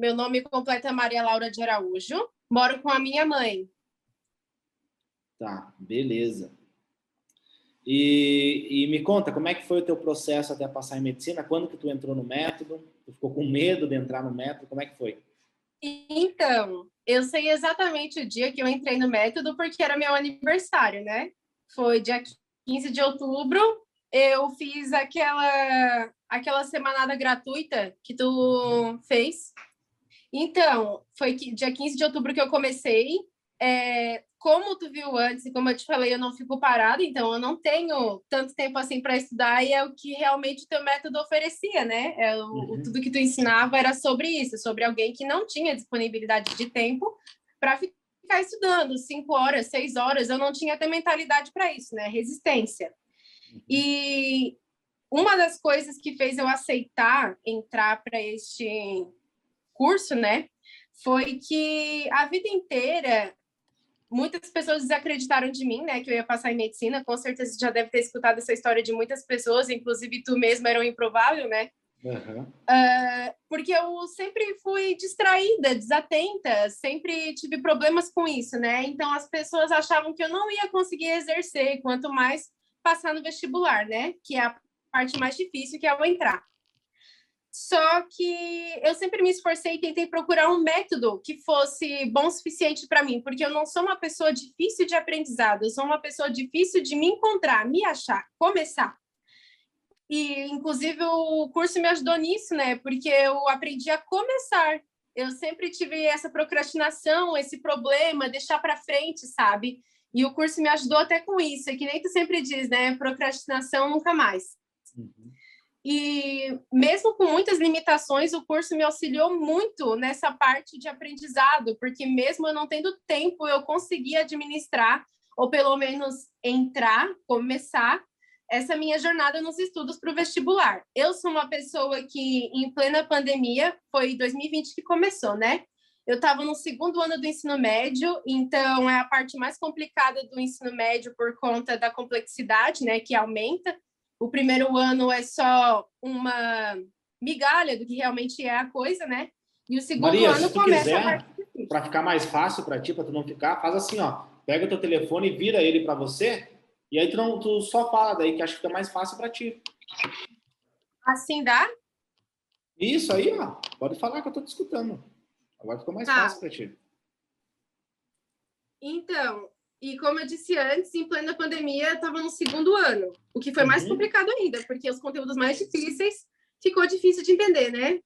Meu nome completo é Maria Laura de Araújo. Moro com a minha mãe. Tá, beleza. E me conta, como é que foi o teu processo até passar em medicina? Quando que tu entrou no método? Tu ficou com medo de entrar no método? Como é que foi? Então, eu sei exatamente o dia que eu entrei no método porque era meu aniversário, né? Foi dia 15 de outubro. Eu fiz aquela semanada gratuita que tu fez. Então, foi dia 15 de outubro que eu comecei. Como tu viu antes e como eu te falei, eu não fico parada, então eu não tenho tanto tempo assim para estudar e é o que realmente o teu método oferecia, né? Tudo que tu ensinava era sobre isso, sobre alguém que não tinha disponibilidade de tempo para ficar estudando 5 horas, 6 horas, eu não tinha até mentalidade para isso, né? Resistência. E uma das coisas que fez eu aceitar entrar para este curso, né, foi que a vida inteira muitas pessoas desacreditaram de mim, né, que eu ia passar em medicina. Com certeza já deve ter escutado essa história de muitas pessoas, inclusive tu mesmo era um improvável, né? Porque eu sempre fui distraída, desatenta, sempre tive problemas com isso, né? Então as pessoas achavam que eu não ia conseguir exercer, quanto mais passar no vestibular, né? Que é a parte mais difícil, que é o entrar. Só que eu sempre me esforcei e tentei procurar um método que fosse bom o suficiente para mim, porque eu não sou uma pessoa difícil de aprendizado, eu sou uma pessoa difícil de me encontrar, me achar, começar. E, inclusive, o curso me ajudou nisso, né? Porque eu aprendi a começar. Eu sempre tive essa procrastinação, esse problema, deixar para frente, sabe? E o curso me ajudou até com isso. É que nem tu sempre diz, né? Procrastinação nunca mais. E mesmo com muitas limitações, o curso me auxiliou muito nessa parte de aprendizado, porque mesmo eu não tendo tempo, eu consegui administrar, ou pelo menos entrar, começar essa minha jornada nos estudos para o vestibular. Eu sou uma pessoa que, em plena pandemia, foi 2020 que começou, né? Eu estava no segundo ano do ensino médio, então é a parte mais complicada do ensino médio por conta da complexidade, né, que aumenta. O primeiro ano é só uma migalha do que realmente é a coisa, né? E o segundo Maria, ano se tu começa a quiser, parte difícil. para ficar mais fácil para ti, para tu não ficar, faz assim, ó. Pega o teu telefone e vira ele para você, e aí tu só fala daí, que acho que fica mais fácil para ti. Assim dá? Isso aí, ó. Pode falar que eu tô te escutando. Agora ficou mais fácil para ti. Então, e como eu disse antes, em plena pandemia, eu estava no segundo ano, o que foi mais complicado ainda, porque os conteúdos mais difíceis ficou difícil de entender, né?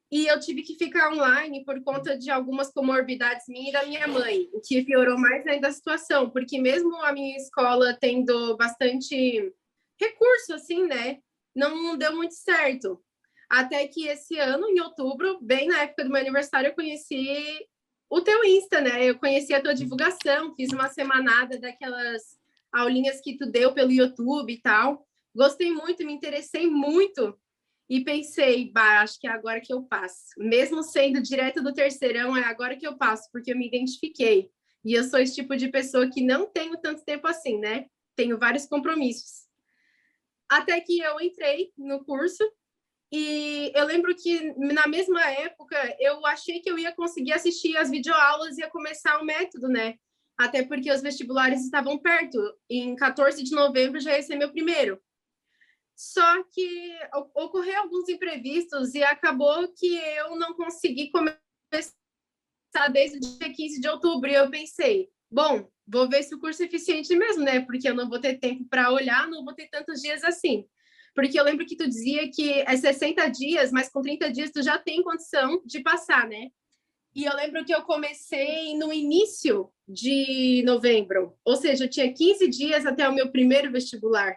E eu tive que ficar online por conta de algumas comorbidades minha e da minha mãe, o que piorou mais ainda a situação, porque mesmo a minha escola tendo bastante recurso, assim, né, não deu muito certo. Até que esse ano, em outubro, bem na época do meu aniversário, eu conheci o teu Insta, né? Eu conheci a tua divulgação, fiz uma semanada daquelas aulinhas que tu deu pelo YouTube e tal. Gostei muito, me interessei muito e pensei, bah, acho que é agora que eu passo. Mesmo sendo direto do terceirão, é agora que eu passo, porque eu me identifiquei. E eu sou esse tipo de pessoa que não tenho tanto tempo assim, né? Tenho vários compromissos. Até que eu entrei no curso e eu lembro que na mesma época eu achei que eu ia conseguir assistir as videoaulas e ia começar o método, né? Até porque os vestibulares estavam perto. Em 14 de novembro já ia ser meu primeiro. Só que ocorreu alguns imprevistos e acabou que eu não consegui começar desde o dia 15 de outubro. E eu pensei, bom, vou ver se o curso é eficiente mesmo, né? Porque eu não vou ter tempo para olhar, não vou ter tantos dias assim. Porque eu lembro que tu dizia que é 60 dias, mas com 30 dias tu já tem condição de passar, né? E eu lembro que eu comecei no início de novembro, ou seja, eu tinha 15 dias até o meu primeiro vestibular.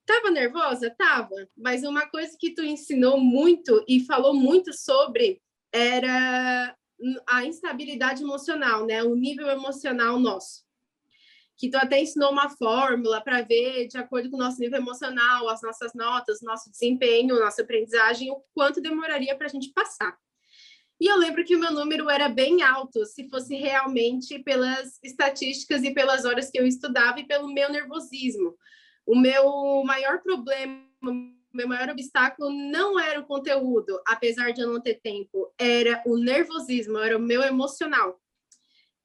Tava nervosa? Tava, mas uma coisa que tu ensinou muito e falou muito sobre era a instabilidade emocional, né? O nível emocional nosso. Que tu até ensinou uma fórmula para ver, de acordo com o nosso nível emocional, as nossas notas, nosso desempenho, nossa aprendizagem, o quanto demoraria para a gente passar. E eu lembro que o meu número era bem alto, se fosse realmente pelas estatísticas e pelas horas que eu estudava e pelo meu nervosismo. O meu maior problema, meu maior obstáculo não era o conteúdo, apesar de eu não ter tempo, era o nervosismo, era o meu emocional.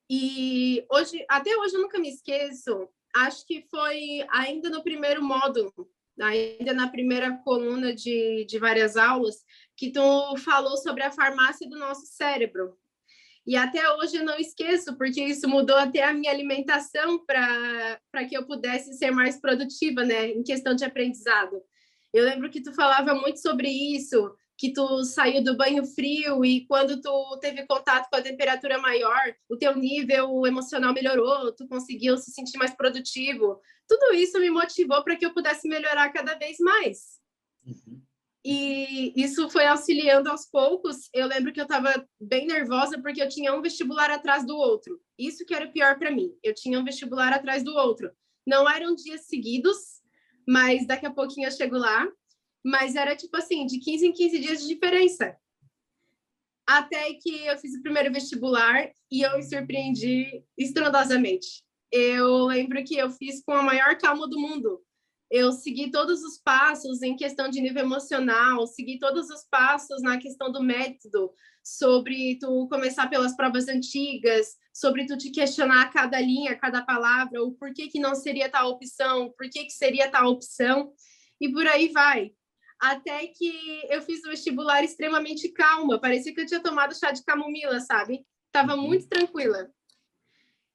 E até hoje eu nunca me esqueço, acho que foi ainda no primeiro módulo, ainda na primeira coluna de várias aulas, que tu falou sobre a farmácia do nosso cérebro. E até hoje eu não esqueço, porque isso mudou até a minha alimentação para que eu pudesse ser mais produtiva, né, em questão de aprendizado. Eu lembro que tu falava muito sobre isso, que tu saiu do banho frio e quando tu teve contato com a temperatura maior, o teu nível emocional melhorou, tu conseguiu se sentir mais produtivo. Tudo isso me motivou para que eu pudesse melhorar cada vez mais. Uhum. E isso foi auxiliando aos poucos. Eu lembro que eu estava bem nervosa porque eu tinha um vestibular atrás do outro. Isso que era o pior para mim. Eu tinha um vestibular atrás do outro. Não eram dias seguidos, mas daqui a pouquinho eu chego lá. Mas era tipo assim, de 15 em 15 dias de diferença. Até que eu fiz o primeiro vestibular e eu me surpreendi estrondosamente. Eu lembro que eu fiz com a maior calma do mundo. Eu segui todos os passos em questão de nível emocional, segui todos os passos na questão do método, sobre tu começar pelas provas antigas, sobre tu te questionar cada linha, cada palavra, o porquê que não seria tal opção, por que seria tal opção, e por aí vai. Até que eu fiz o vestibular extremamente calma, parecia que eu tinha tomado chá de camomila, sabe? Tava muito tranquila.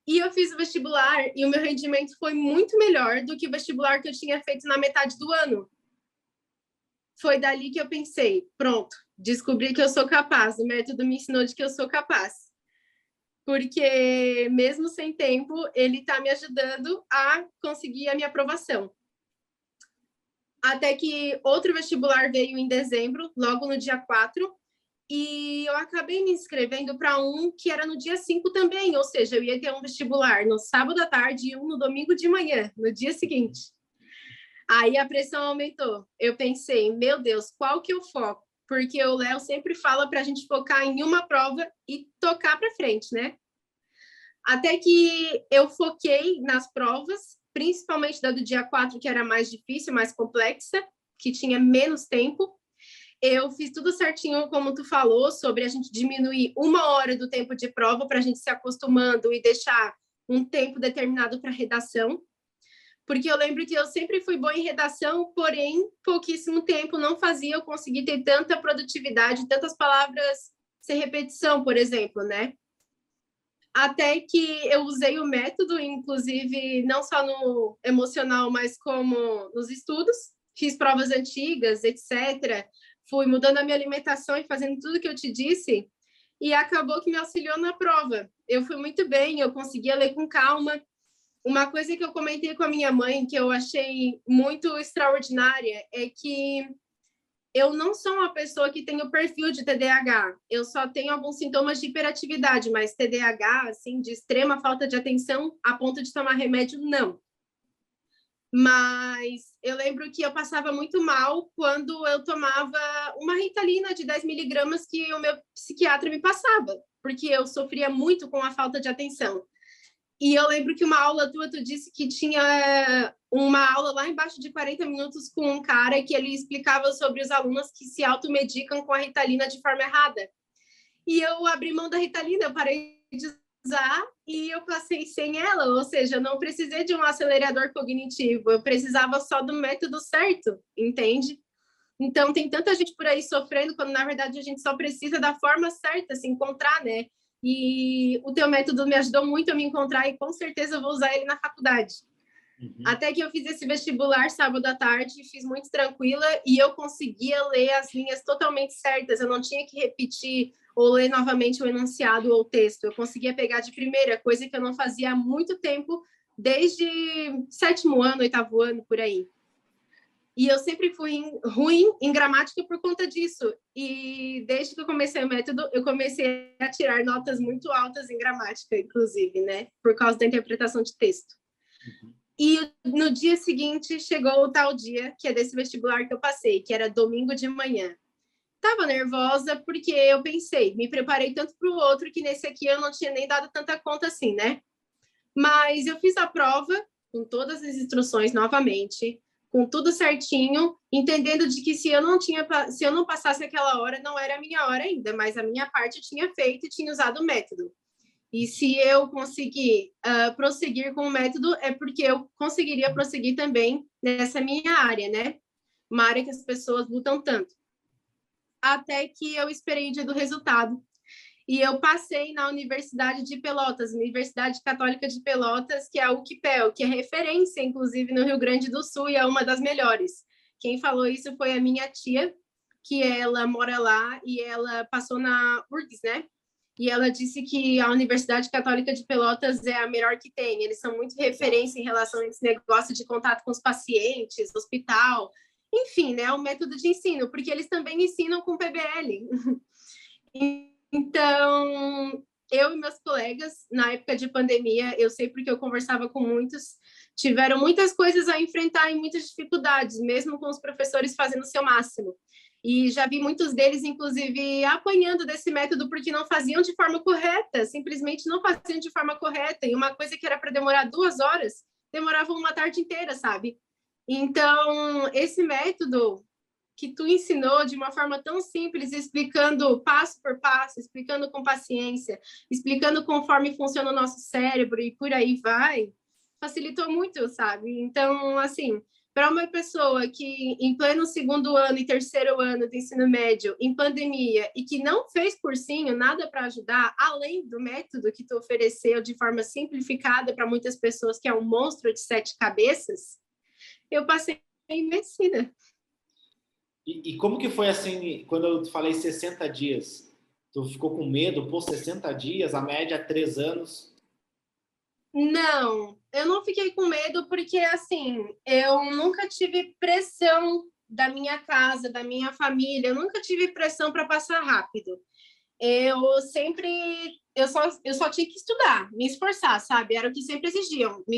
E eu fiz o vestibular e o meu rendimento foi muito melhor do que o vestibular que eu tinha feito na metade do ano. Foi dali que eu pensei, pronto, descobri que eu sou capaz, o método me ensinou de que eu sou capaz. Porque mesmo sem tempo, ele está me ajudando a conseguir a minha aprovação. Até que outro vestibular veio em dezembro, logo no dia 4, e eu acabei me inscrevendo para um que era no dia 5 também, ou seja, eu ia ter um vestibular no sábado à tarde e um no domingo de manhã, no dia seguinte. Aí a pressão aumentou. Eu pensei, meu Deus, qual que eu foco? Porque o Léo sempre fala para a gente focar em uma prova e tocar para frente, né? Até que eu foquei nas provas, principalmente da do dia 4, que era mais difícil, mais complexa, que tinha menos tempo. Eu fiz tudo certinho, como tu falou, sobre a gente diminuir 1 hora do tempo de prova para a gente se acostumando e deixar um tempo determinado para redação. Porque eu lembro que eu sempre fui boa em redação, porém, pouquíssimo tempo não fazia eu conseguir ter tanta produtividade, tantas palavras sem repetição, por exemplo, né? Até que eu usei o método, inclusive, não só no emocional, mas como nos estudos. Fiz provas antigas, etc., fui mudando a minha alimentação e fazendo tudo que eu te disse, e acabou que me auxiliou na prova. Eu fui muito bem, eu conseguia ler com calma. Uma coisa que eu comentei com a minha mãe, que eu achei muito extraordinária, é que eu não sou uma pessoa que tem o perfil de TDAH. Eu só tenho alguns sintomas de hiperatividade, mas TDAH, assim, de extrema falta de atenção, a ponto de tomar remédio, não. Mas eu lembro que eu passava muito mal quando eu tomava uma Ritalina de 10 miligramas que o meu psiquiatra me passava, porque eu sofria muito com a falta de atenção. E eu lembro que uma aula tua, tu disse que tinha uma aula lá embaixo de 40 minutos com um cara que ele explicava sobre os alunos que se automedicam com a Ritalina de forma errada. E eu abri mão da Ritalina, eu parei de usar e eu passei sem ela, ou seja, eu não precisei de um acelerador cognitivo, eu precisava só do método certo, entende? Então, tem tanta gente por aí sofrendo, quando na verdade a gente só precisa da forma certa, se encontrar, né? E o teu método me ajudou muito a me encontrar e com certeza eu vou usar ele na faculdade. Até que eu fiz esse vestibular sábado à tarde, fiz muito tranquila e eu conseguia ler as linhas totalmente certas, eu não tinha que repetir ou ler novamente o enunciado ou o texto, eu conseguia pegar de primeira, coisa que eu não fazia há muito tempo, desde 7º ano, 8º ano, por aí. E eu sempre fui ruim em gramática por conta disso. E desde que eu comecei o método, eu comecei a tirar notas muito altas em gramática, inclusive, né? Por causa da interpretação de texto. E no dia seguinte, chegou o tal dia, que é desse vestibular que eu passei, que era domingo de manhã. Tava nervosa porque eu pensei, me preparei tanto para o outro, que nesse aqui eu não tinha nem dado tanta conta assim, né? Mas eu fiz a prova com todas as instruções novamente, com tudo certinho, entendendo de que se eu não passasse aquela hora, não era a minha hora ainda, mas a minha parte eu tinha feito e tinha usado o método. E se eu conseguir prosseguir com o método, é porque eu conseguiria prosseguir também nessa minha área, né? Uma área que as pessoas lutam tanto. Até que eu esperei o dia do resultado. E eu passei na Universidade de Pelotas, Universidade Católica de Pelotas, que é a UCPEL, que é referência, inclusive, no Rio Grande do Sul, e é uma das melhores. Quem falou isso foi a minha tia, que ela mora lá, e ela passou na URGS, né? E ela disse que a Universidade Católica de Pelotas é a melhor que tem. Eles são muito referência em relação a esse negócio de contato com os pacientes, hospital, enfim, né? O método de ensino, porque eles também ensinam com PBL. Então, eu e meus colegas, na época de pandemia, eu sei porque eu conversava com muitos, tiveram muitas coisas a enfrentar e muitas dificuldades, mesmo com os professores fazendo o seu máximo. E já vi muitos deles, inclusive, apanhando desse método porque não faziam de forma correta, simplesmente não faziam de forma correta. E uma coisa que era para demorar 2 horas, demorava uma tarde inteira, sabe? Então, esse método que tu ensinou de uma forma tão simples, explicando passo por passo, explicando com paciência, explicando conforme funciona o nosso cérebro e por aí vai, facilitou muito, sabe? Então, assim, para uma pessoa que em pleno 2º ano e 3º ano do ensino médio, em pandemia, e que não fez cursinho, nada para ajudar, além do método que tu ofereceu de forma simplificada para muitas pessoas, que é um monstro de 7 cabeças, eu passei em medicina. E como que foi assim, quando eu te falei 60 dias? Tu ficou com medo por 60 dias, a média 3 anos? Não, eu não fiquei com medo porque, assim, eu nunca tive pressão da minha casa, da minha família, eu nunca tive pressão para passar rápido. Eu sempre, eu só tinha que estudar, me esforçar, sabe? Era o que sempre exigiam, eu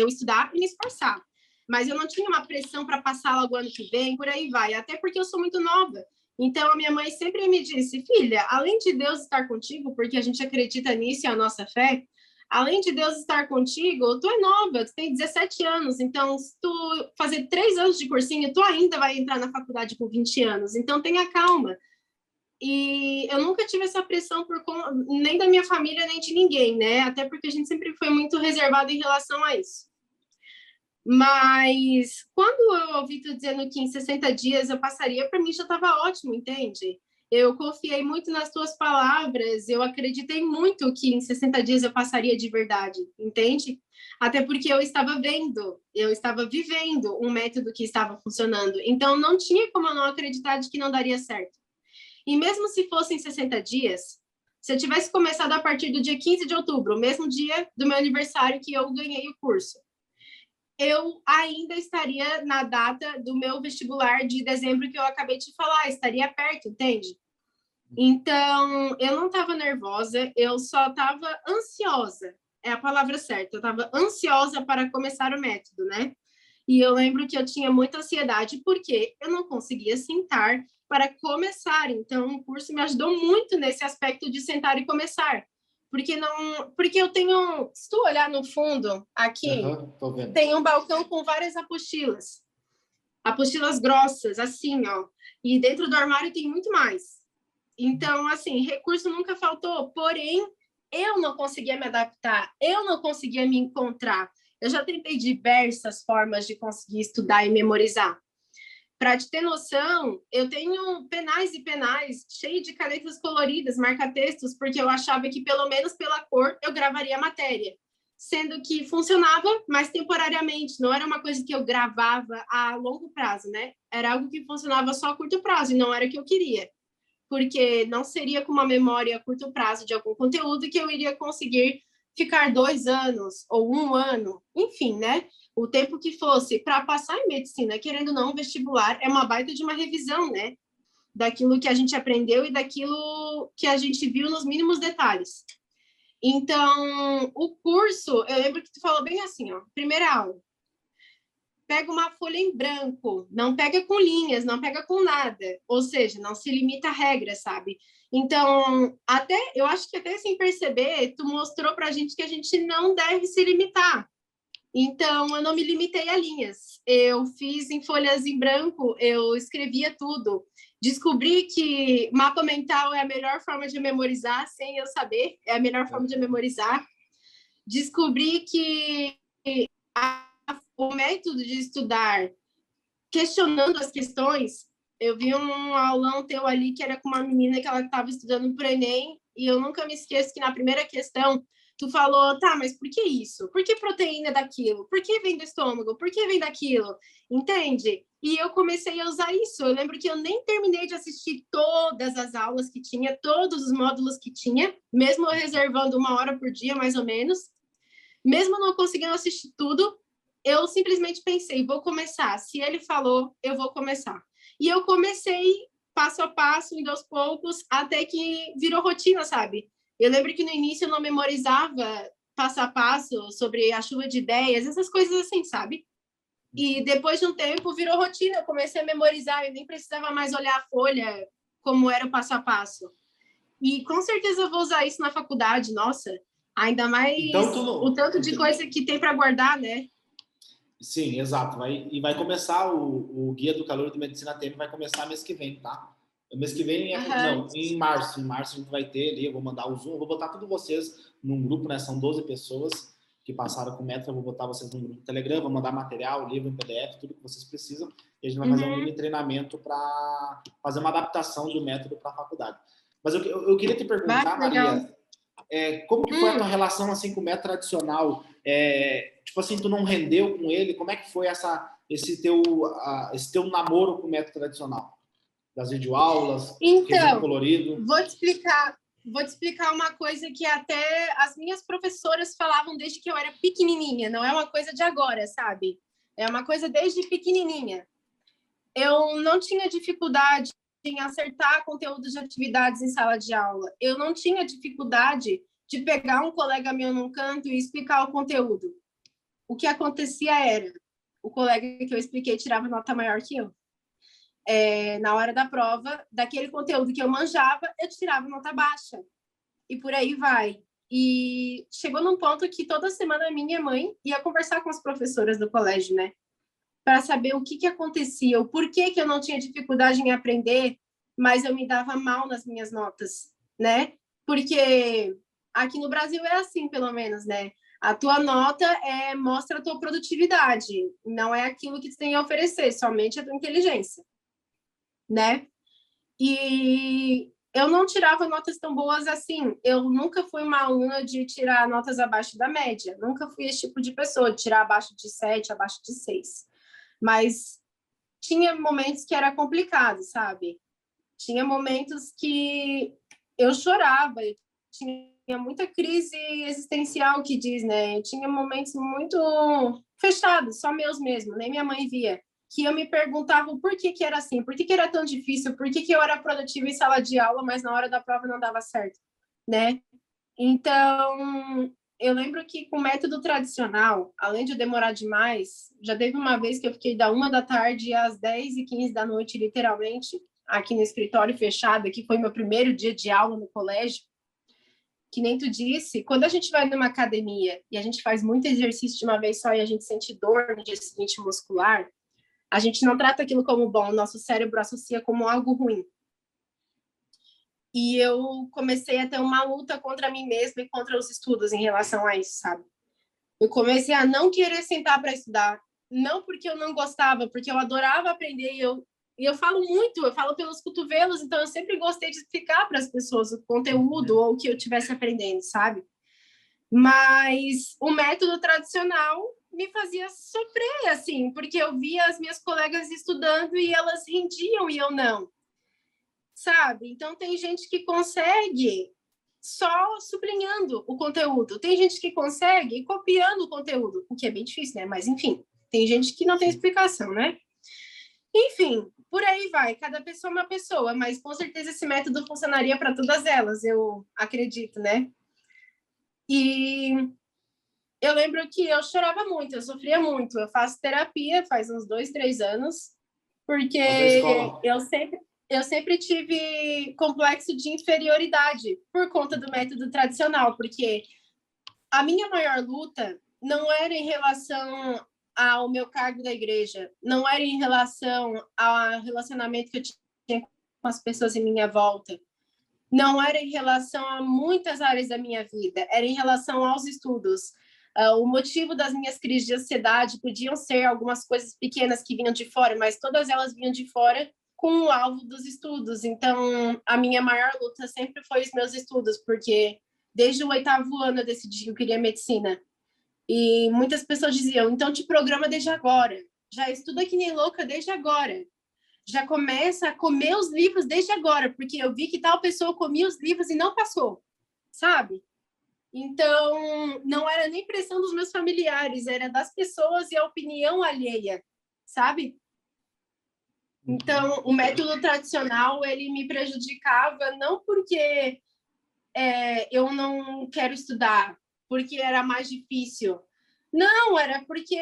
estudar e me esforçar. Mas eu não tinha uma pressão para passar logo ano que vem, por aí vai, até porque eu sou muito nova. Então, a minha mãe sempre me disse, filha, além de Deus estar contigo, porque a gente acredita nisso e é a nossa fé, além de Deus estar contigo, tu é nova, tu tem 17 anos, então se tu fazer 3 anos de cursinho, tu ainda vai entrar na faculdade com 20 anos, então tenha calma. E eu nunca tive essa pressão nem da minha família, nem de ninguém, né? Até porque a gente sempre foi muito reservado em relação a isso. Mas quando eu ouvi tu dizendo que em 60 dias eu passaria, para mim já estava ótimo, entende? Eu confiei muito nas tuas palavras, eu acreditei muito que em 60 dias eu passaria de verdade, entende? Até porque eu estava vendo, eu estava vivendo um método que estava funcionando. Então não tinha como eu não acreditar de que não daria certo. E mesmo se fossem 60 dias, se eu tivesse começado a partir do dia 15 de outubro, o mesmo dia do meu aniversário que eu ganhei o curso, eu ainda estaria na data do meu vestibular de dezembro que eu acabei de falar, estaria perto, entende? Então, eu não estava nervosa, eu só estava ansiosa, é a palavra certa, eu estava ansiosa para começar o método, né? E eu lembro que eu tinha muita ansiedade porque eu não conseguia sentar para começar. Então, o curso me ajudou muito nesse aspecto de sentar e começar. Porque eu tenho, se tu olhar no fundo aqui, tem um balcão com várias apostilas grossas, assim, ó. E dentro do armário tem muito mais. Então, assim, recurso nunca faltou, porém, eu não conseguia me adaptar, eu não conseguia me encontrar. Eu já tentei diversas formas de conseguir estudar e memorizar. Para te ter noção, eu tenho penais e penais cheios de canetas coloridas, marca-textos, porque eu achava que, pelo menos pela cor, eu gravaria a matéria. Sendo que funcionava, mas temporariamente, não era uma coisa que eu gravava a longo prazo, né? Era algo que funcionava só a curto prazo, e não era o que eu queria. Porque não seria com uma memória a curto prazo de algum conteúdo que eu iria conseguir ficar 2 anos ou 1 ano, enfim, né? O tempo que fosse para passar em medicina, querendo ou não, vestibular é uma baita de uma revisão, né? Daquilo que a gente aprendeu e daquilo que a gente viu nos mínimos detalhes. Então, o curso, eu lembro que tu falou bem assim, ó, primeira aula, pega uma folha em branco, não pega com linhas, não pega com nada, ou seja, não se limita a regras, sabe? Então, eu acho que até sem perceber, tu mostrou pra gente que a gente não deve se limitar. Então, eu não me limitei a linhas. Eu fiz em folhas em branco, eu escrevia tudo. Descobri que mapa mental é a melhor forma de memorizar, sem eu saber, é a melhor forma de memorizar. Descobri que o método de estudar questionando as questões, eu vi um aulão teu ali que era com uma menina que ela estava estudando para o Enem, e eu nunca me esqueço que na primeira questão tu falou, tá, mas por que isso? Por que proteína é daquilo? Por que vem do estômago? Por que vem daquilo? Entende? E eu comecei a usar isso. Eu lembro que eu nem terminei de assistir todas as aulas que tinha, todos os módulos que tinha, mesmo eu reservando 1 hora por dia, mais ou menos. Mesmo não conseguindo assistir tudo, eu simplesmente pensei, vou começar. Se ele falou, eu vou começar. E eu comecei passo a passo, indo aos poucos, até que virou rotina, sabe? Eu lembro que no início eu não memorizava passo a passo sobre a chuva de ideias, essas coisas assim, sabe? E depois de um tempo virou rotina, eu comecei a memorizar, eu nem precisava mais olhar a folha como era o passo a passo. E com certeza eu vou usar isso na faculdade, nossa, ainda mais Então, o tanto de coisa que tem para guardar, né? sim, exato. Vai começar o Guia do Calor de Medicina TM vai começar mês que vem, tá? O mês que vem Uhum. não, em março. Em março a gente vai ter ali, eu vou mandar o Zoom, eu vou botar todos vocês num grupo, né? São 12 pessoas que passaram com o método, eu vou botar vocês num grupo do Telegram, vou mandar material, livro em PDF, tudo que vocês precisam, e a gente vai fazer um mini treinamento para fazer uma adaptação do método para a faculdade. Mas eu queria te perguntar, Maria, como que foi a tua relação assim com o método tradicional? Tipo assim, tu não rendeu com ele? Como é que foi esse teu namoro com o método tradicional? Das videoaulas, resumo Então, colorido? vou te explicar uma coisa que até as minhas professoras falavam desde que eu era pequenininha, não é uma coisa de agora, sabe? É uma coisa desde pequenininha. Eu não tinha dificuldade em acertar conteúdo de atividades em sala de aula. Eu não tinha dificuldade de pegar um colega meu num canto e explicar o conteúdo. O que acontecia era, o colega que eu expliquei tirava nota maior que eu. Na hora da prova, daquele conteúdo que eu manjava, eu tirava nota baixa. E por aí vai. E chegou num ponto que toda semana minha mãe ia conversar com as professoras do colégio, né? Para saber o que acontecia, o porquê que eu não tinha dificuldade em aprender, mas eu me dava mal nas minhas notas, né? Porque aqui no Brasil é assim, pelo menos, né? A tua nota mostra a tua produtividade, não é aquilo que tu tem a oferecer, somente a tua inteligência, né? E eu não tirava notas tão boas assim. Eu nunca fui uma aluna de tirar notas abaixo da média. Nunca fui esse tipo de pessoa, de tirar abaixo de 7, abaixo de 6. Mas tinha momentos que era complicado, sabe? Tinha momentos que eu chorava, eu tinha muita crise existencial que diz, né? Eu tinha momentos muito fechados, só meus mesmo, nem minha mãe via. Que eu me perguntava por que era assim, por que era tão difícil, por que eu era produtiva em sala de aula, mas na hora da prova não dava certo, né? Então, eu lembro que com o método tradicional, além de demorar demais, já teve uma vez que eu fiquei da 1 da tarde às 10h15 da noite, literalmente, aqui no escritório fechado, que foi meu primeiro dia de aula no colégio. Que nem tu disse, quando a gente vai numa academia e a gente faz muito exercício de uma vez só e a gente sente dor no dia seguinte muscular, a gente não trata aquilo como bom, o nosso cérebro associa como algo ruim. E eu comecei a ter uma luta contra mim mesma e contra os estudos em relação a isso, sabe? Eu comecei a não querer sentar para estudar, não porque eu não gostava, porque eu adorava aprender e eu falo muito, eu falo pelos cotovelos, então eu sempre gostei de explicar para as pessoas o conteúdo ou o que eu estivesse aprendendo, sabe? Mas o método tradicional me fazia sofrer, assim, porque eu via as minhas colegas estudando e elas rendiam e eu não, sabe? Então, tem gente que consegue só sublinhando o conteúdo. Tem gente que consegue copiando o conteúdo, o que é bem difícil, né? Mas, enfim, tem gente que não tem explicação, né? Enfim, por aí vai. Cada pessoa é uma pessoa, mas com certeza esse método funcionaria para todas elas, eu acredito, né? E eu lembro que eu chorava muito, eu sofria muito. Eu faço terapia faz uns 2, 3 anos, porque Mas da escola? eu sempre tive complexo de inferioridade por conta do método tradicional, porque a minha maior luta não era em relação ao meu cargo da igreja, não era em relação ao relacionamento que eu tinha com as pessoas em minha volta, não era em relação a muitas áreas da minha vida, era em relação aos estudos. O motivo das minhas crises de ansiedade podiam ser algumas coisas pequenas que vinham de fora, mas todas elas vinham de fora com o alvo dos estudos. Então, a minha maior luta sempre foi os meus estudos, porque desde o 8º ano eu decidi que eu queria medicina. E muitas pessoas diziam, então te programa desde agora, já estuda que nem louca desde agora, já começa a comer os livros desde agora, porque eu vi que tal pessoa comia os livros e não passou, sabe? Então, não era nem pressão dos meus familiares, era das pessoas e a opinião alheia, sabe? Então, o método tradicional, ele me prejudicava não porque eu não quero estudar, porque era mais difícil. Não, era porque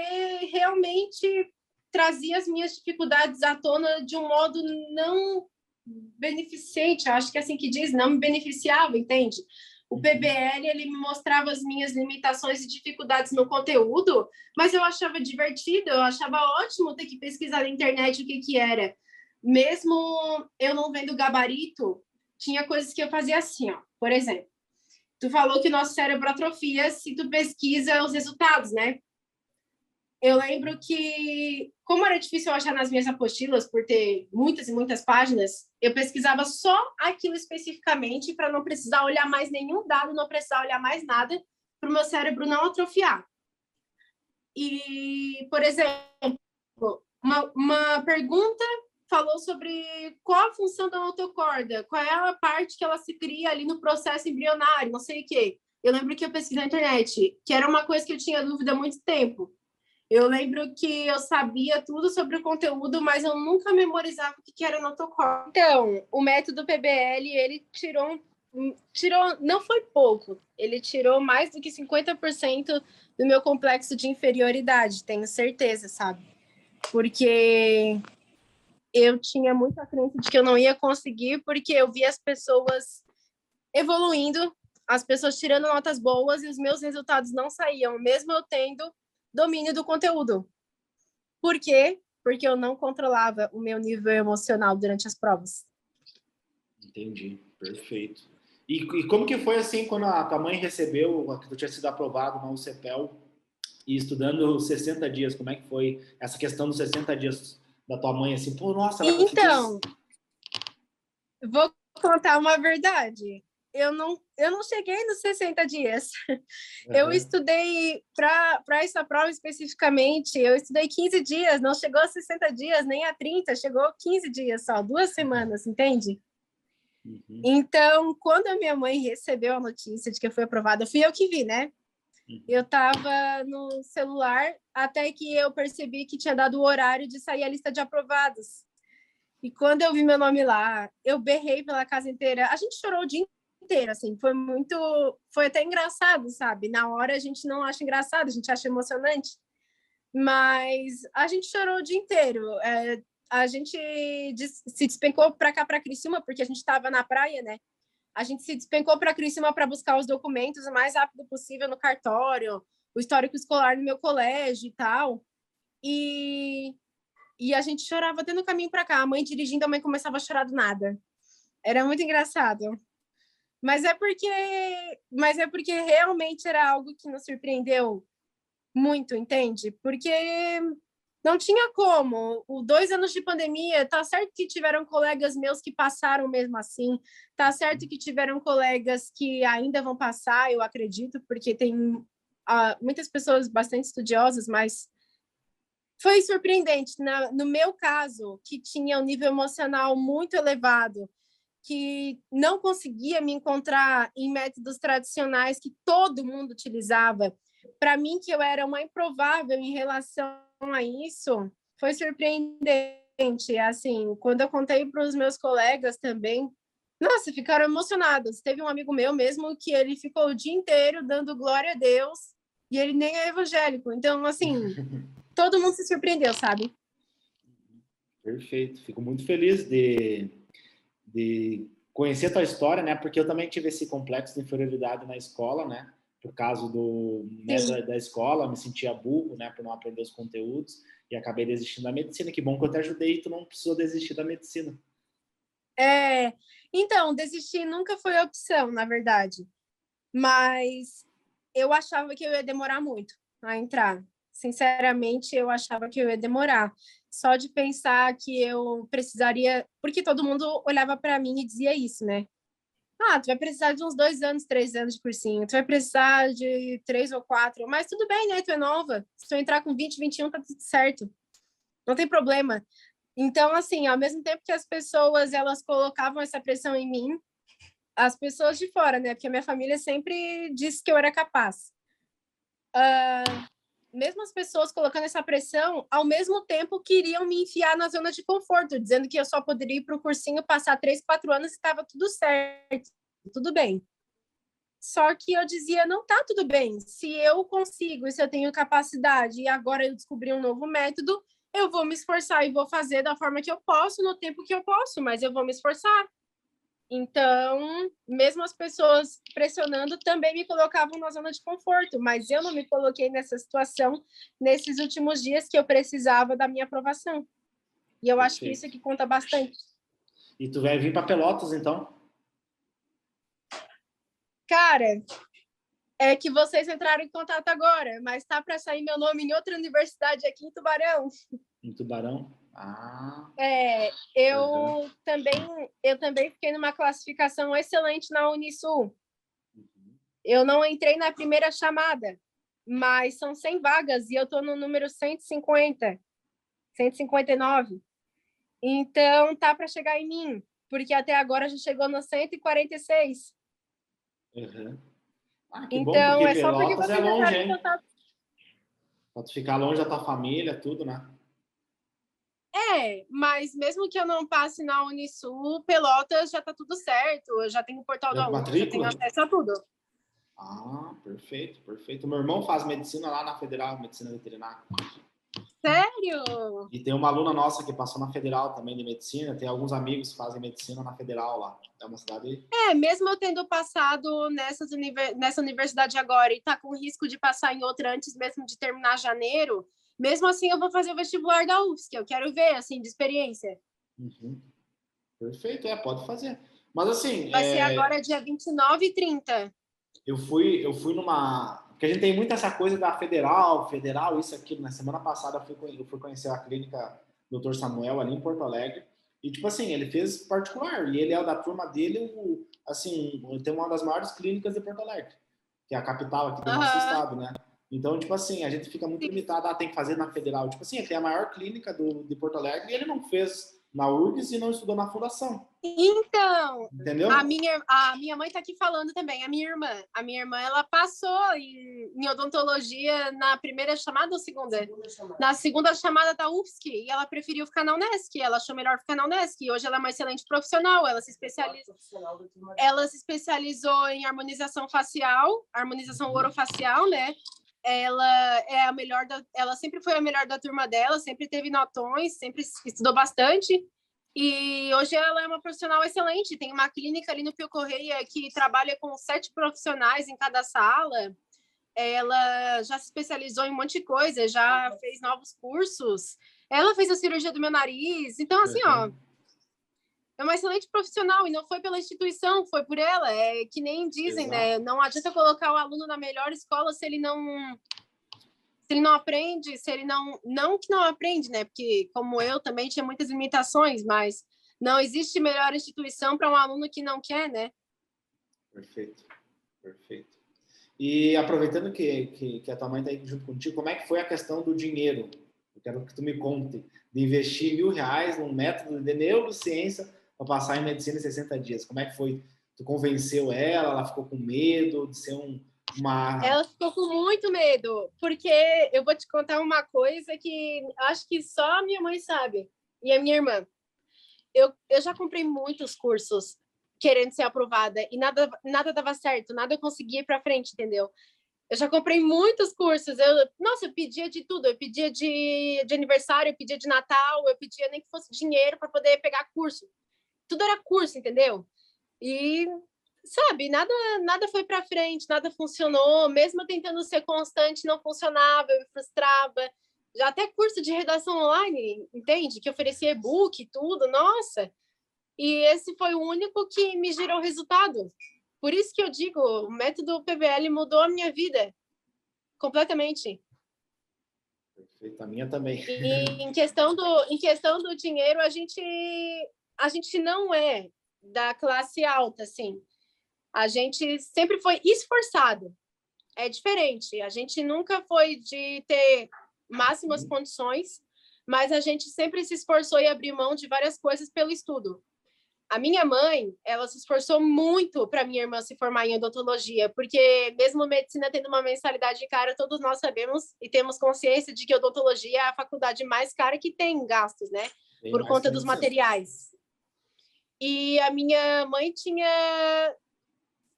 realmente trazia as minhas dificuldades à tona de um modo não beneficente, acho que é assim que diz, não me beneficiava, entende? O PBL, ele me mostrava as minhas limitações e dificuldades no conteúdo, mas eu achava divertido, eu achava ótimo ter que pesquisar na internet o que que era. Mesmo eu não vendo gabarito, tinha coisas que eu fazia assim, ó. Por exemplo, tu falou que o nosso cérebro atrofia se tu pesquisa os resultados, né? Eu lembro que, como era difícil eu achar nas minhas apostilas, por ter muitas e muitas páginas, eu pesquisava só aquilo especificamente para não precisar olhar mais nenhum dado, não precisar olhar mais nada, para o meu cérebro não atrofiar. E, por exemplo, uma pergunta falou sobre qual a função da notocorda, qual é a parte que ela se cria ali no processo embrionário, não sei o quê. Eu lembro que eu pesquisei na internet, que era uma coisa que eu tinha dúvida há muito tempo. Eu lembro que eu sabia tudo sobre o conteúdo, mas eu nunca memorizava o que era notocorda. Então, o método PBL, ele tirou, não foi pouco, ele tirou mais do que 50% do meu complexo de inferioridade, tenho certeza, sabe? Porque eu tinha muita crença de que eu não ia conseguir, porque eu via as pessoas evoluindo, as pessoas tirando notas boas e os meus resultados não saíam, mesmo eu tendo domínio do conteúdo. Por quê? Porque eu não controlava o meu nível emocional durante as provas. Entendi, perfeito. E como que foi assim quando a tua mãe recebeu que tu tinha sido aprovado na UCPEL e estudando 60 dias? Como é que foi essa questão dos 60 dias da tua mãe? Assim, pô, nossa, ela conseguiu... Então, vou contar uma verdade. Eu não cheguei nos 60 dias. Eu estudei para essa prova especificamente, eu estudei 15 dias, não chegou a 60 dias, nem a 30, chegou a 15 dias só, 2 semanas, entende? Uhum. Então, quando a minha mãe recebeu a notícia de que eu fui aprovada, fui eu que vi, né? Eu estava no celular até que eu percebi que tinha dado o horário de sair a lista de aprovados. E quando eu vi meu nome lá, eu berrei pela casa inteira. A gente chorou o dia inteiro, assim, foi até engraçado, sabe? Na hora a gente não acha engraçado, a gente acha emocionante, mas a gente chorou o dia inteiro. A gente se despencou para cá, para Criciúma, porque a gente estava na praia, né? A gente se despencou para Criciúma para buscar os documentos o mais rápido possível no cartório, o histórico escolar no meu colégio e tal. E a gente chorava até no caminho para cá. A mãe dirigindo, a mãe começava a chorar do nada. Era muito engraçado. Mas é porque realmente era algo que nos surpreendeu muito, entende? Porque não tinha como. Os 2 anos de pandemia, tá certo que tiveram colegas meus que passaram mesmo assim, tá certo que tiveram colegas que ainda vão passar, eu acredito, porque tem muitas pessoas bastante estudiosas, mas foi surpreendente. No meu caso, que tinha um nível emocional muito elevado, que não conseguia me encontrar em métodos tradicionais que todo mundo utilizava, para mim, que eu era uma improvável em relação a isso, foi surpreendente. Assim, quando eu contei para os meus colegas também, nossa, ficaram emocionados. Teve um amigo meu mesmo que ele ficou o dia inteiro dando glória a Deus e ele nem é evangélico. Então, assim, todo mundo se surpreendeu, sabe? Perfeito. Fico muito feliz de conhecer a tua história, né? Porque eu também tive esse complexo de inferioridade na escola, né? por causa da escola, me sentia burro, né, por não aprender os conteúdos, e acabei desistindo da medicina. Que bom que eu te ajudei e tu não precisou desistir da medicina. Então, desistir nunca foi opção, na verdade. Mas eu achava que eu ia demorar muito a entrar. Sinceramente, eu achava que eu ia demorar. Só de pensar que eu precisaria... Porque todo mundo olhava para mim e dizia isso, né? Tu vai precisar de uns 2 anos, 3 anos de cursinho. Tu vai precisar de 3 ou 4. Mas tudo bem, né? Tu é nova. Se tu entrar com 20, 21, tá tudo certo. Não tem problema. Então, assim, ao mesmo tempo que as pessoas, elas colocavam essa pressão em mim, as pessoas de fora, né? Porque a minha família sempre disse que eu era capaz. Mesmo as pessoas colocando essa pressão, ao mesmo tempo queriam me enfiar na zona de conforto, dizendo que eu só poderia ir para o cursinho, passar 3, 4 anos e estava tudo certo, tudo bem. Só que eu dizia, não tá tudo bem. Se eu consigo, se eu tenho capacidade e agora eu descobri um novo método, eu vou me esforçar e vou fazer da forma que eu posso, no tempo que eu posso, mas eu vou me esforçar. Então, mesmo as pessoas pressionando também me colocavam na zona de conforto, mas eu não me coloquei nessa situação nesses últimos dias que eu precisava da minha aprovação. E eu acho que isso é que conta bastante. E tu vai vir para Pelotas, então? Cara, é que vocês entraram em contato agora, mas tá para sair meu nome em outra universidade aqui em Tubarão. Em Tubarão? Eu também fiquei numa classificação excelente na Unisul. Eu não entrei na primeira chamada, mas são 100 vagas e eu estou no número 150, 159. Então, tá para chegar em mim, porque até agora já chegou no 146. Que então, bom, porque é só porque Pelotas vocês longe, entraram em hein? contato. Pra tu ficar longe da tua família, tudo, né? Mas mesmo que eu não passe na Unisul, Pelotas já tá tudo certo. Eu já tenho o portal do aluno, já tenho acesso a tudo. Perfeito, perfeito. Meu irmão faz medicina lá na Federal, medicina veterinária. Sério? E tem uma aluna nossa que passou na Federal também de medicina. Tem alguns amigos que fazem medicina na Federal lá. É uma cidade... Mesmo eu tendo passado nessa universidade agora e tá com risco de passar em outra antes mesmo de terminar janeiro, mesmo assim eu vou fazer o vestibular da UFSC. Eu quero ver, assim, de experiência. Perfeito, pode fazer. Mas assim... Vai ser agora dia 29 e 30. Eu fui numa... Porque a gente tem muito essa coisa da federal, isso, aquilo. Na semana passada eu fui conhecer a clínica Dr. Samuel ali em Porto Alegre. E, tipo assim, ele fez particular. E ele é da turma dele, assim, tem uma das maiores clínicas de Porto Alegre, que é a capital aqui do nosso estado, né? Então, tipo assim, a gente fica muito limitado. Tem que fazer na federal. Tipo assim, ele tem a maior clínica de Porto Alegre e ele não fez na URGS e não estudou na fundação. Então, entendeu? A minha mãe tá aqui falando também, a minha irmã, ela passou em odontologia na primeira chamada ou segunda? Na segunda chamada da UFSC, e ela preferiu ficar na Unesc, ela achou melhor ficar na Unesc, e hoje ela é uma excelente profissional, ela se especializou em harmonização facial, harmonização orofacial, né? Ela sempre foi a melhor da turma dela, sempre teve notões, sempre estudou bastante. E hoje ela é uma profissional excelente. Tem uma clínica ali no Pio Correia que trabalha com 7 profissionais em cada sala. Ela já se especializou em um monte de coisa, já fez novos cursos. Ela fez a cirurgia do meu nariz. Então, assim, é uma excelente profissional e não foi pela instituição, foi por ela. É que nem dizem, né? Não adianta colocar o aluno na melhor escola se ele não aprende, se ele não que não aprende, né? Porque como eu também tinha muitas limitações, mas não existe melhor instituição para um aluno que não quer, né? Perfeito, perfeito. E aproveitando que a tua mãe está aí junto contigo, como é que foi a questão do dinheiro? Eu quero que tu me conte de investir R$1.000 num método de neurociência para passar em medicina em 60 dias. Como é que foi? Tu convenceu ela ficou com medo de ser Ela ficou com muito medo, porque eu vou te contar uma coisa que acho que só a minha mãe sabe, e a minha irmã. Eu já comprei muitos cursos querendo ser aprovada, e nada dava certo, nada eu conseguia ir para frente, entendeu? Eu já comprei muitos cursos, eu pedia de tudo, eu pedia de aniversário, eu pedia de Natal, eu pedia nem que fosse dinheiro para poder pegar curso. Tudo era curso, entendeu? E sabe, nada foi para frente, nada funcionou, mesmo tentando ser constante, não funcionava, eu me frustrava. Já até curso de redação online, entende? Que oferecia e-book e tudo, nossa. E esse foi o único que me gerou resultado. Por isso que eu digo, o método PBL mudou a minha vida completamente. Perfeito, a minha também. E em questão do dinheiro, a gente não é da classe alta, assim. A gente sempre foi esforçado. É diferente. A gente nunca foi de ter máximas condições, mas a gente sempre se esforçou e abriu mão de várias coisas pelo estudo. A minha mãe, ela se esforçou muito para minha irmã se formar em odontologia, porque mesmo medicina tendo uma mensalidade cara, todos nós sabemos e temos consciência de que odontologia é a faculdade mais cara que tem gastos, né? Bem Por conta dos materiais. E a minha mãe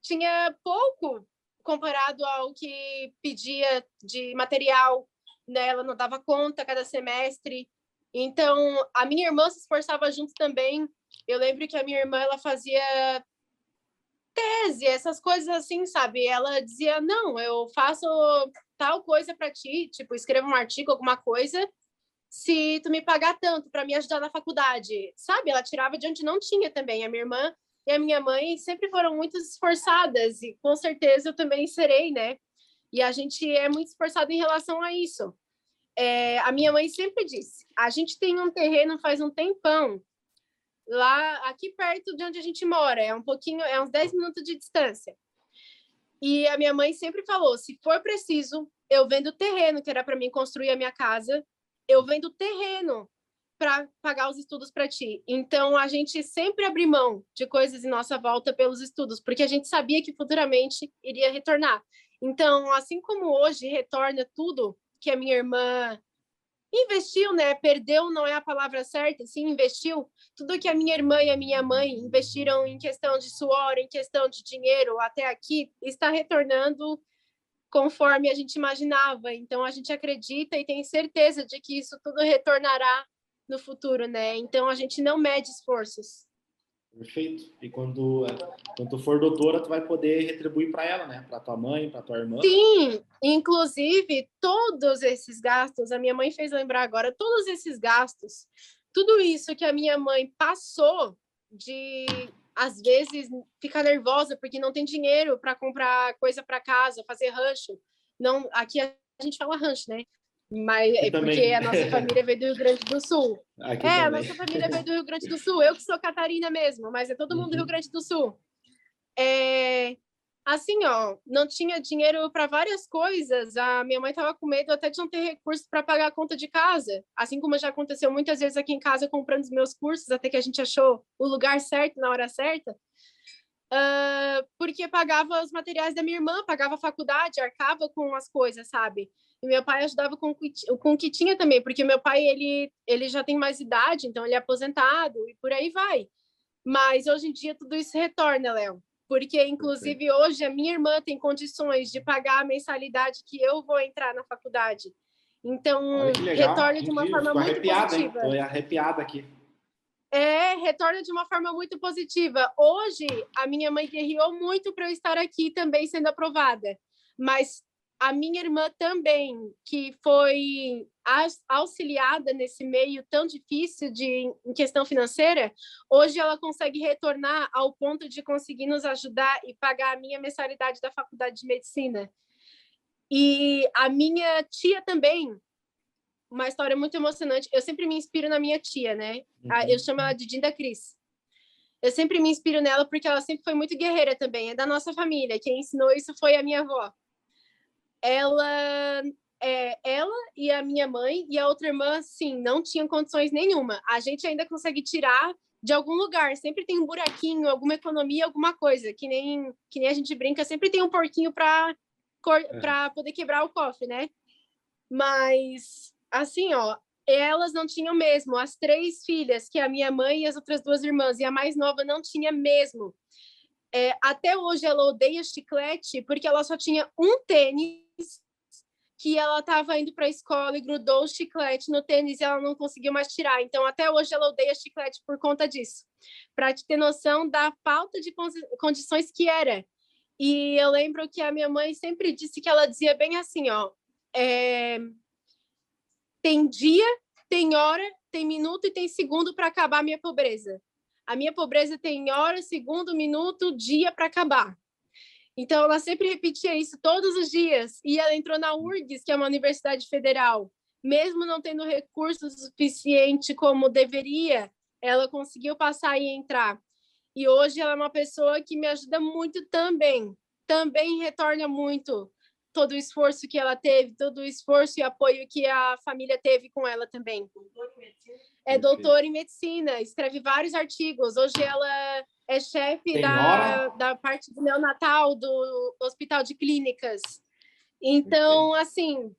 tinha pouco comparado ao que pedia de material, né? Ela não dava conta cada semestre. Então, a minha irmã se esforçava junto também. Eu lembro que a minha irmã, ela fazia tese, essas coisas assim, sabe? Ela dizia, não, eu faço tal coisa para ti, tipo, escreva um artigo, alguma coisa, se tu me pagar tanto para me ajudar na faculdade, sabe? Ela tirava de onde não tinha também. A minha irmã e a minha mãe sempre foram muito esforçadas e com certeza eu também serei, né? E a gente é muito esforçado em relação a isso. A minha mãe sempre disse, a gente tem um terreno faz um tempão, lá aqui perto de onde a gente mora, é uns 10 minutos de distância. E a minha mãe sempre falou, se for preciso, eu vendo o terreno, que era para mim construir a minha casa, eu vendo o terreno para pagar os estudos para ti. Então, a gente sempre abriu mão de coisas em nossa volta pelos estudos, porque a gente sabia que futuramente iria retornar. Então, assim como hoje retorna tudo que a minha irmã investiu, né? Perdeu não é a palavra certa, sim, investiu. Tudo que a minha irmã e a minha mãe investiram em questão de suor, em questão de dinheiro até aqui, está retornando conforme a gente imaginava. Então, a gente acredita e tem certeza de que isso tudo retornará no futuro, né? Então, a gente não mede esforços. Perfeito. E quando tu for doutora, tu vai poder retribuir para ela, né? Para tua mãe, para tua irmã. Sim, inclusive, todos esses gastos, a minha mãe fez lembrar agora, todos esses gastos, tudo isso que a minha mãe passou de, às vezes, ficar nervosa porque não tem dinheiro para comprar coisa para casa, fazer rancho. Não, aqui a gente fala rancho, né? Mas Aqui é porque também. a nossa família veio do Rio Grande do Sul. Aqui A também. nossa família veio do Rio Grande do Sul. Eu que sou catarina mesmo, mas é todo mundo do Rio Grande do Sul. Assim, ó, não tinha dinheiro para várias coisas. A minha mãe estava com medo até de não ter recurso para pagar a conta de casa. Assim como já aconteceu muitas vezes aqui em casa comprando os meus cursos, até que a gente achou o lugar certo na hora certa. Porque pagava os materiais da minha irmã, pagava a faculdade, arcava com as coisas, sabe? E meu pai ajudava com o que tinha também, porque meu pai, ele já tem mais idade, então ele é aposentado e por aí vai. Mas hoje em dia tudo isso retorna, Léo. Porque, inclusive, hoje a minha irmã tem condições de pagar a mensalidade que eu vou entrar na faculdade. Então, retorna de uma forma muito positiva. Estou arrepiada aqui. Retorna de uma forma muito positiva. Hoje, a minha mãe guerreou muito para eu estar aqui também sendo aprovada. Mas a minha irmã também, que foi auxiliada nesse meio tão difícil em questão financeira, hoje ela consegue retornar ao ponto de conseguir nos ajudar e pagar a minha mensalidade da faculdade de medicina. E a minha tia também, uma história muito emocionante. Eu sempre me inspiro na minha tia, né? Eu chamo ela de Dinda Cris. Eu sempre me inspiro nela porque ela sempre foi muito guerreira também. É da nossa família. Quem ensinou isso foi a minha avó. Ela e a minha mãe e a outra irmã, sim, não tinham condições nenhuma. A gente ainda consegue tirar de algum lugar. Sempre tem um buraquinho, alguma economia, alguma coisa. Que nem a gente brinca, sempre tem um porquinho para poder quebrar o cofre, né? Mas, assim, ó, elas não tinham mesmo. As 3 filhas, que é a minha mãe e as outras 2 irmãs, e a mais nova não tinha mesmo. Até hoje ela odeia chiclete porque ela só tinha um tênis que ela estava indo para a escola e grudou o chiclete no tênis e ela não conseguiu mais tirar. Então, até hoje, ela odeia chiclete por conta disso. Para te ter noção da falta de condições que era. E eu lembro que a minha mãe sempre disse que ela dizia bem assim, ó, tem dia, tem hora, tem minuto e tem segundo para acabar a minha pobreza. A minha pobreza tem hora, segundo, minuto, dia para acabar. Então, ela sempre repetia isso todos os dias. E ela entrou na URGS, que é uma universidade federal. Mesmo não tendo recurso suficiente como deveria, ela conseguiu passar e entrar. E hoje ela é uma pessoa que me ajuda muito também. Também retorna muito todo o esforço que ela teve, todo o esforço e apoio que a família teve com ela também. É doutora em medicina, escreve vários artigos. Hoje ela é chefe da parte do neonatal do Hospital de Clínicas. Então, assim,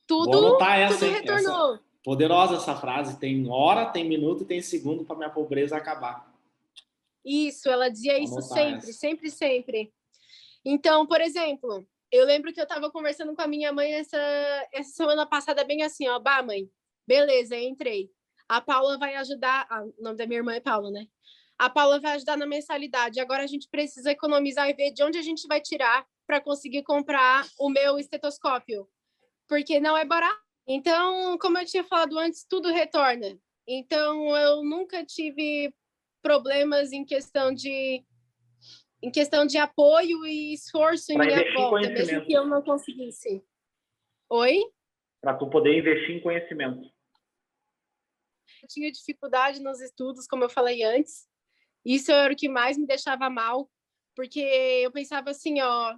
tudo retornou. Essa, poderosa essa frase. Tem hora, tem minuto e tem segundo para minha pobreza acabar. Isso, ela dizia isso sempre, sempre, sempre. Então, por exemplo, eu lembro que eu estava conversando com a minha mãe essa semana passada, bem assim, ó, bah, mãe, beleza, entrei. A Paula vai ajudar, o nome da minha irmã é Paula, né? A Paula vai ajudar na mensalidade. Agora a gente precisa economizar e ver de onde a gente vai tirar para conseguir comprar o meu estetoscópio, porque não é barato. Então, como eu tinha falado antes, tudo retorna. Então, eu nunca tive problemas em questão de apoio e esforço em minha volta, mesmo que eu não conseguisse. Oi? Para tu poder investir em conhecimento. Eu tinha dificuldade nos estudos, como eu falei antes. Isso era o que mais me deixava mal, porque eu pensava assim, ó,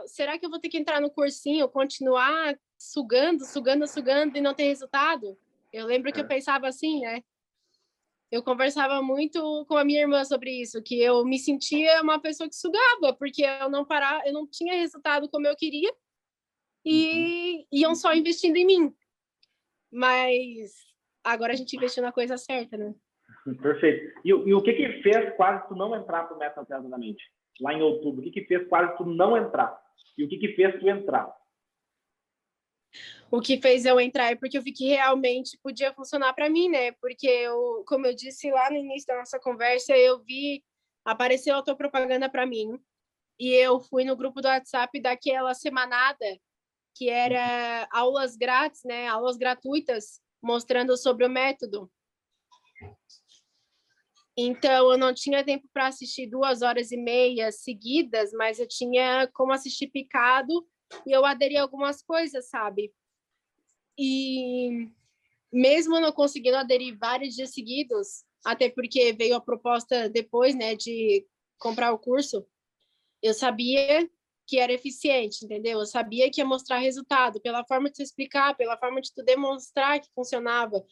será que eu vou ter que entrar no cursinho, continuar sugando e não ter resultado? Eu lembro que eu pensava assim, né? Eu conversava muito com a minha irmã sobre isso, que eu me sentia uma pessoa que sugava, porque eu não tinha resultado como eu queria e iam só investindo em mim. Mas agora a gente investiu na coisa certa, né? Perfeito. E o que fez quase tu não entrar para o Meta Atleta da Mente? Lá em outubro, o que fez quase tu não entrar? E o que fez tu entrar? O que fez eu entrar é porque eu vi que realmente podia funcionar para mim, né? Porque como eu disse lá no início da nossa conversa, apareceu autopropaganda para mim e eu fui no grupo do WhatsApp daquela semanada que era aulas grátis, né? Aulas gratuitas mostrando sobre o método. Então, eu não tinha tempo para assistir 2 horas e meia seguidas, mas eu tinha como assistir picado e eu aderi a algumas coisas, sabe? E mesmo não conseguindo aderir vários dias seguidos, até porque veio a proposta depois, né, de comprar o curso, eu sabia que era eficiente, entendeu? Eu sabia que ia mostrar resultado, pela forma de tu explicar, pela forma de tu demonstrar que funcionava,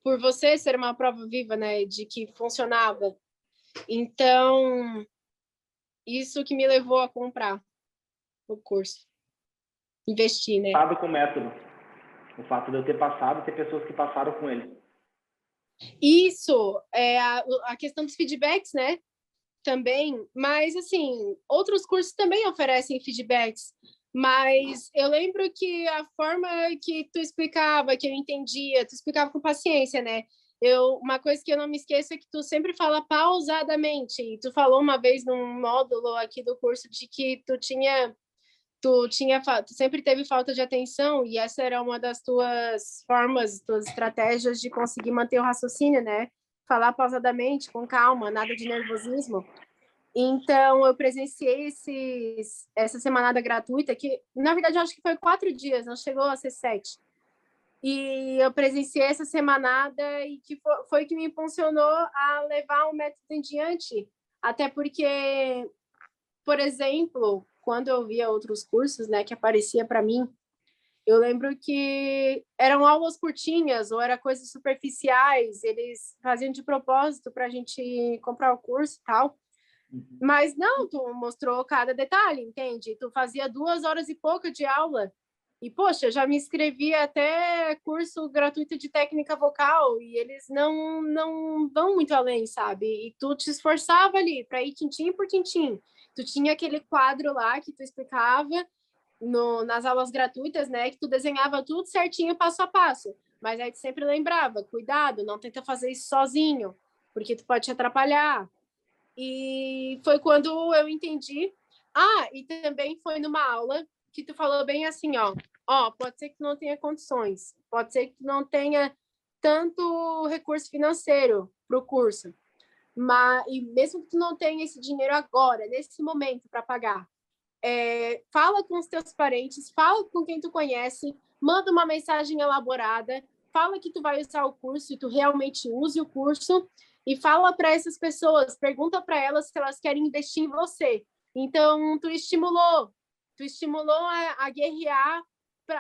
por você ser uma prova viva, né, de que funcionava. Então, isso que me levou a comprar o curso. Investir, né? Passado com o método. O fato de eu ter passado e ter pessoas que passaram com ele. Isso, é a questão dos feedbacks, né? Também, mas assim, outros cursos também oferecem feedbacks, mas eu lembro que a forma que tu explicava, que eu entendia, tu explicava com paciência, né? Uma coisa que eu não me esqueço é que tu sempre fala pausadamente, e tu falou uma vez num módulo aqui do curso de que tu sempre teve falta de atenção, e essa era uma das tuas formas, tuas estratégias de conseguir manter o raciocínio, né? Falar pausadamente, com calma, nada de nervosismo. Então, eu presenciei essa semanada gratuita, que, na verdade, eu acho que foi 4 dias, não chegou a ser 7. E eu presenciei essa semanada e que foi que me impulsionou a levar o método em diante. Até porque, por exemplo, quando eu via outros cursos, né, que aparecia para mim, eu lembro que eram aulas curtinhas ou eram coisas superficiais, eles faziam de propósito para a gente comprar o curso e tal. Mas não, tu mostrou cada detalhe, entende? Tu fazia 2 horas e pouco de aula. E, poxa, já me inscrevi até curso gratuito de técnica vocal e eles não vão muito além, sabe? E tu te esforçava ali para ir tintim por tintim. Tu tinha aquele quadro lá que tu explicava nas aulas gratuitas, né, que tu desenhava tudo certinho, passo a passo. Mas aí tu sempre lembrava, cuidado, não tenta fazer isso sozinho, porque tu pode te atrapalhar. E foi quando eu entendi. E também foi numa aula que tu falou bem assim, pode ser que tu não tenha condições, pode ser que tu não tenha tanto recurso financeiro para o curso, e mesmo que tu não tenha esse dinheiro agora, nesse momento, para pagar, fala com os teus parentes, fala com quem tu conhece, manda uma mensagem elaborada, fala que tu vai usar o curso e tu realmente use o curso, e fala para essas pessoas, pergunta para elas se elas querem investir em você. Então, tu estimulou a guerrear,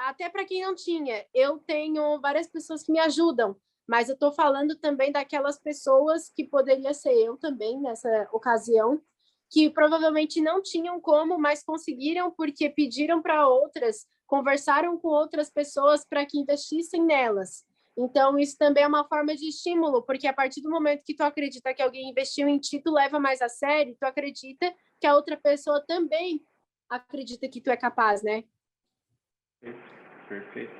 até para quem não tinha. Eu tenho várias pessoas que me ajudam, mas eu estou falando também daquelas pessoas que poderia ser eu também nessa ocasião, que provavelmente não tinham como, mas conseguiram porque pediram para outras, conversaram com outras pessoas para que investissem nelas. Então, isso também é uma forma de estímulo, porque a partir do momento que tu acredita que alguém investiu em ti, tu leva mais a sério, tu acredita que a outra pessoa também acredita que tu é capaz, né? Perfeito.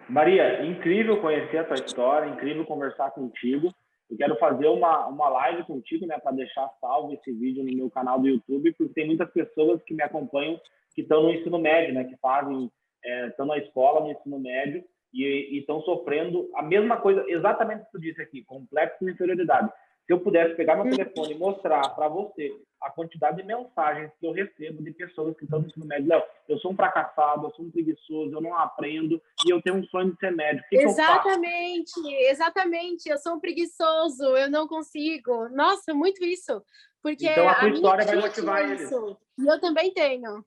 Maria, incrível conhecer a tua história, incrível conversar contigo. Eu quero fazer uma live contigo, né, para deixar salvo esse vídeo no meu canal do YouTube, porque tem muitas pessoas que me acompanham que estão no ensino médio, né, que estão na escola, no ensino médio, e estão sofrendo a mesma coisa, exatamente o que tu disse aqui, complexo de inferioridade. Se eu pudesse pegar meu telefone e mostrar para você a quantidade de mensagens que eu recebo de pessoas que estão no ensino médio, Léo, eu sou um fracassado, eu sou um preguiçoso, eu não aprendo e eu tenho um sonho de ser médico. O que exatamente, exatamente. Eu sou um preguiçoso, eu não consigo. Nossa, muito isso. Porque então a tua história vai motivar eles. E eu também tenho.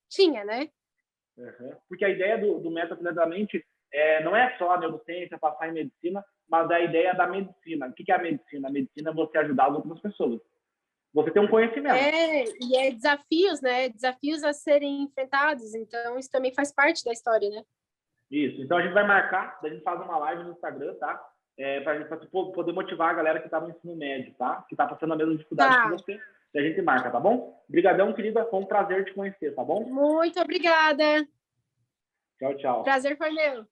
Tinha, né? Uhum. Porque a ideia do Meta Aceleradamente não é só a neurociência, passar em medicina, mas a ideia da medicina. O que é a medicina? A medicina é você ajudar as outras pessoas. Você tem um conhecimento. E é desafios, né? Desafios a serem enfrentados. Então, isso também faz parte da história, né? Isso. Então, a gente vai marcar, a gente faz uma live no Instagram, tá? Para poder motivar a galera que está no ensino médio, tá? Que está passando a mesma dificuldade que você. E a gente marca, tá bom? Obrigadão, querida. Foi um prazer te conhecer, tá bom? Muito obrigada. Tchau, tchau. Prazer foi meu.